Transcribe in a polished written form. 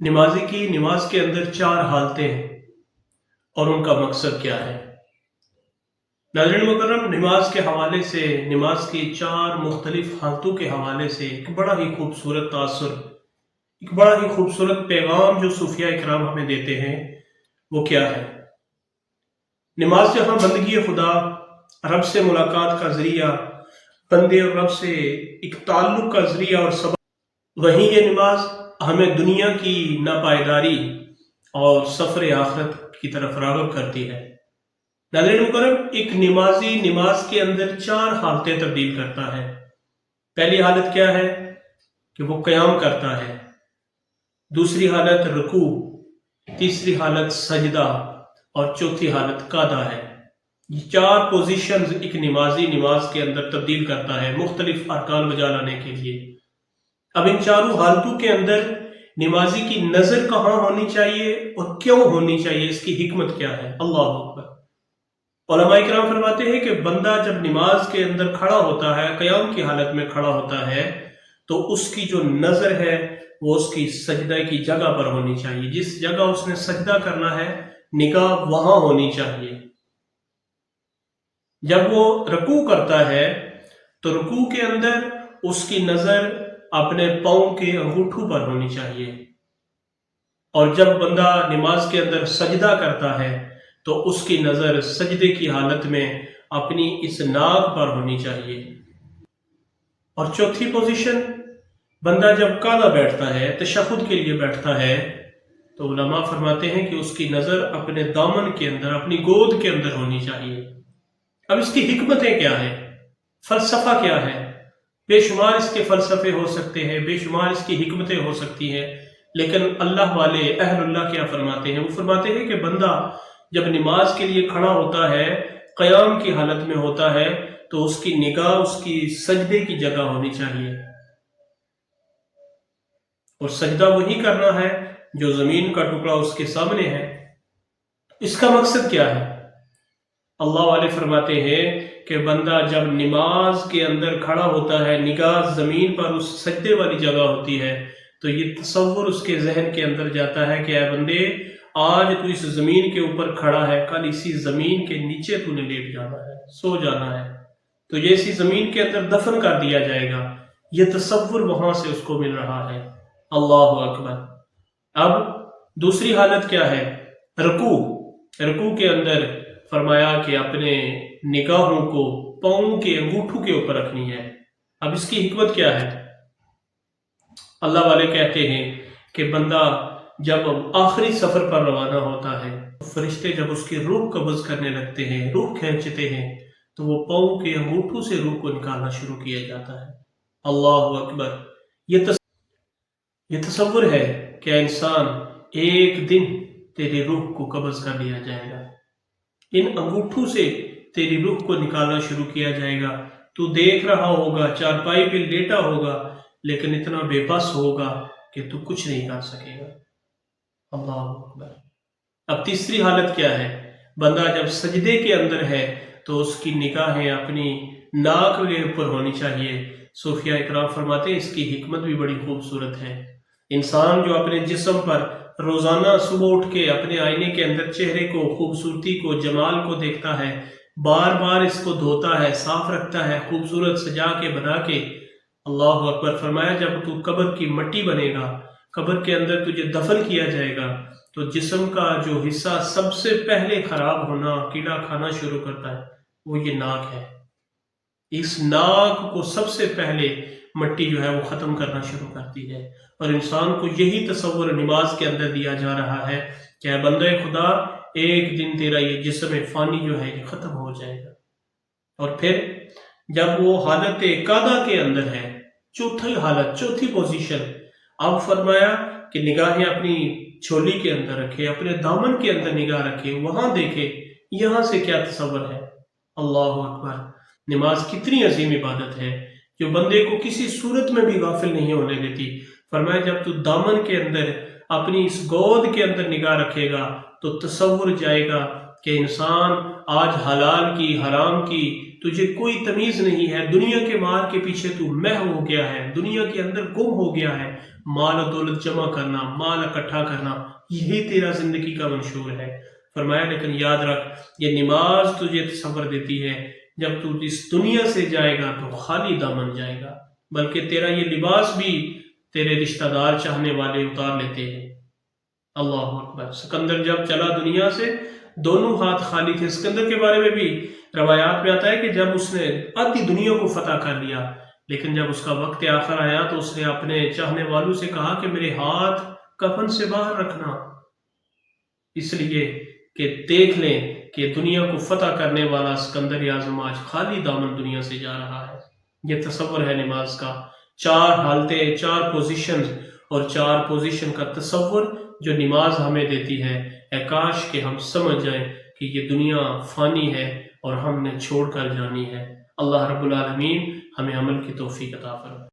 نمازی کی نماز کے اندر چار حالتیں ہیں اور ان کا مقصد کیا ہے؟ ناظرین مکرم، نماز کے حوالے سے، نماز کی چار مختلف حالتوں کے حوالے سے ایک بڑا ہی خوبصورت تاثر، ایک بڑا ہی خوبصورت پیغام جو صوفیاء کرام ہمیں دیتے ہیں وہ کیا ہے؟ نماز جہاں بندگی خدا، رب سے ملاقات کا ذریعہ، بندے اور رب سے ایک تعلق کا ذریعہ اور سبب، وہیں یہ نماز ہمیں دنیا کی ناپائیداری اور سفر آخرت کی طرف راغب کرتی ہے۔ ناظرین مکرم، ایک نمازی نماز کے اندر چار حالتیں تبدیل کرتا ہے۔ پہلی حالت کیا ہے کہ وہ قیام کرتا ہے، دوسری حالت رکوع، تیسری حالت سجدہ اور چوتھی حالت قعدہ ہے۔ یہ چار پوزیشنز ایک نمازی نماز کے اندر تبدیل کرتا ہے مختلف ارکان بجا لانے کے لیے۔ اب ان چاروں حالتوں کے اندر نمازی کی نظر کہاں ہونی چاہیے اور کیوں ہونی چاہیے، اس کی حکمت کیا ہے؟ اللہ اکبر۔ علماء کرام فرماتے ہیں کہ بندہ جب نماز کے اندر کھڑا ہوتا ہے، قیام کی حالت میں کھڑا ہوتا ہے، تو اس کی جو نظر ہے وہ اس کی سجدہ کی جگہ پر ہونی چاہیے۔ جس جگہ اس نے سجدہ کرنا ہے نگاہ وہاں ہونی چاہیے۔ جب وہ رکوع کرتا ہے تو رکوع کے اندر اس کی نظر اپنے پاؤں کے انگوٹھوں پر ہونی چاہیے، اور جب بندہ نماز کے اندر سجدہ کرتا ہے تو اس کی نظر سجدے کی حالت میں اپنی اس ناک پر ہونی چاہیے۔ اور چوتھی پوزیشن، بندہ جب قعدہ بیٹھتا ہے، تشہد کے لیے بیٹھتا ہے، تو علماء فرماتے ہیں کہ اس کی نظر اپنے دامن کے اندر، اپنی گود کے اندر ہونی چاہیے۔ اب اس کی حکمتیں کیا ہیں، فلسفہ کیا ہے؟ بے شمار اس کے فلسفے ہو سکتے ہیں، بے شمار اس کی حکمتیں ہو سکتی ہیں، لیکن اللہ والے اہل اللہ کیا فرماتے ہیں؟ وہ فرماتے ہیں کہ بندہ جب نماز کے لیے کھڑا ہوتا ہے، قیام کی حالت میں ہوتا ہے، تو اس کی نگاہ اس کی سجدے کی جگہ ہونی چاہیے، اور سجدہ وہی کرنا ہے جو زمین کا ٹکڑا اس کے سامنے ہے۔ اس کا مقصد کیا ہے؟ اللہ والے فرماتے ہیں کہ بندہ جب نماز کے اندر کھڑا ہوتا ہے، نگاہ زمین پر اس سجدے والی جگہ ہوتی ہے، تو یہ تصور اس کے ذہن کے اندر جاتا ہے کہ اے بندے، آج تو اس زمین کے اوپر کھڑا ہے، کل اسی زمین کے نیچے تو نے لیٹ جانا ہے، سو جانا ہے، تو یہ اسی زمین کے اندر دفن کر دیا جائے گا۔ یہ تصور وہاں سے اس کو مل رہا ہے۔ اللہ اکبر۔ اب دوسری حالت کیا ہے؟ رکوع۔ رکوع کے اندر فرمایا کہ اپنے نگاہوں کو پاؤں کے انگوٹھوں کے اوپر رکھنی ہے۔ اب اس کی حکمت کیا ہے؟ اللہ والے کہتے ہیں کہ بندہ جب آخری سفر پر روانہ ہوتا ہے، فرشتے جب اس کی روح قبض کرنے لگتے ہیں، روح کھینچتے ہیں، تو وہ پاؤں کے انگوٹھوں سے روح کو نکالنا شروع کیا جاتا ہے۔ اللہ اکبر۔ یہ تصور ہے کہ انسان ایک دن تیری روح کو قبض کر لیا جائے گا، ان انگوٹھوں سے تیری روح کو نکالنا شروع کیا جائے گا، تو دیکھ رہا ہوگا، چارپائی پہ لیٹا ہوگا، لیکن اتنا بے بس ہوگا کہ تو کچھ نہیں کر سکے گا۔ اللہ اکبر۔ اب تیسری حالت کیا ہے؟ بندہ جب سجدے کے اندر ہے تو اس کی نگاہیں اپنی ناک کے اوپر ہونی چاہیے۔ صوفیاء اکرام فرماتے ہیں اس کی حکمت بھی بڑی خوبصورت ہے۔ انسان جو اپنے جسم پر روزانہ صبح اٹھ کے اپنے آئینے کے اندر چہرے کو، خوبصورتی کو، جمال کو دیکھتا ہے، بار بار اس کو دھوتا ہے، صاف رکھتا ہے، خوبصورت سجا کے بنا کے، اللہ اکبر، فرمایا جب تو قبر کی مٹی بنے گا، قبر کے اندر تجھے دفن کیا جائے گا، تو جسم کا جو حصہ سب سے پہلے خراب ہونا، کیڑا کھانا شروع کرتا ہے، وہ یہ ناک ہے۔ اس ناک کو سب سے پہلے مٹی جو ہے وہ ختم کرنا شروع کرتی ہے، اور انسان کو یہی تصور نماز کے اندر دیا جا رہا ہے کہ اے بندہ خدا، ایک دن تیرا یہ جسم فانی جو ہے یہ ختم ہو جائے گا۔ اور پھر جب وہ حالت قعدہ کے اندر ہے، چوتھی حالت، چوتھی پوزیشن، اب فرمایا کہ نگاہیں اپنی چھولی کے اندر رکھے، اپنے دامن کے اندر نگاہ رکھے، وہاں دیکھے یہاں سے کیا تصور ہے۔ اللہ اکبر۔ نماز کتنی عظیم عبادت ہے جو بندے کو کسی صورت میں بھی غافل نہیں ہونے دیتی۔ فرمایا جب تو دامن کے اندر اپنی اس گود کے اندر نگاہ رکھے گا تو تصور جائے گا کہ انسان آج حلال کی، حرام کی تجھے کوئی تمیز نہیں ہے، دنیا کے مار کے پیچھے تو محو ہو گیا ہے، دنیا کے اندر گم ہو گیا ہے، مال و دولت جمع کرنا، مال اکٹھا کرنا، یہی تیرا زندگی کا منشور ہے۔ فرمایا لیکن یاد رکھ، یہ نماز تجھے تصور دیتی ہے جب تو اس دنیا سے جائے گا تو خالی دامن جائے گا، بلکہ تیرا یہ لباس بھی تیرے رشتہ دار چاہنے والے اتار لیتے ہیں۔ اللہ اکبر۔ سکندر جب چلا دنیا سے دونوں ہاتھ خالی تھے۔ سکندر کے بارے میں بھی روایات میں آتا ہے کہ جب اس نے آدھی دنیا کو فتح کر لیا، لیکن جب اس کا وقت آخر آیا تو اس نے اپنے چاہنے والوں سے کہا کہ میرے ہاتھ کفن سے باہر رکھنا، اس لیے کہ دیکھ لیں کہ دنیا کو فتح کرنے والا سکندر اعظم آج خالی دامن دنیا سے جا رہا ہے۔ یہ تصور ہے نماز کا، 4 حالتیں، 4 پوزیشنز اور 4 پوزیشن کا تصور جو نماز ہمیں دیتی ہے۔ اے کاش کہ ہم سمجھ جائیں کہ یہ دنیا فانی ہے اور ہم نے چھوڑ کر جانی ہے۔ اللہ رب العالمین ہمیں عمل کی توفیق عطا فرمائے۔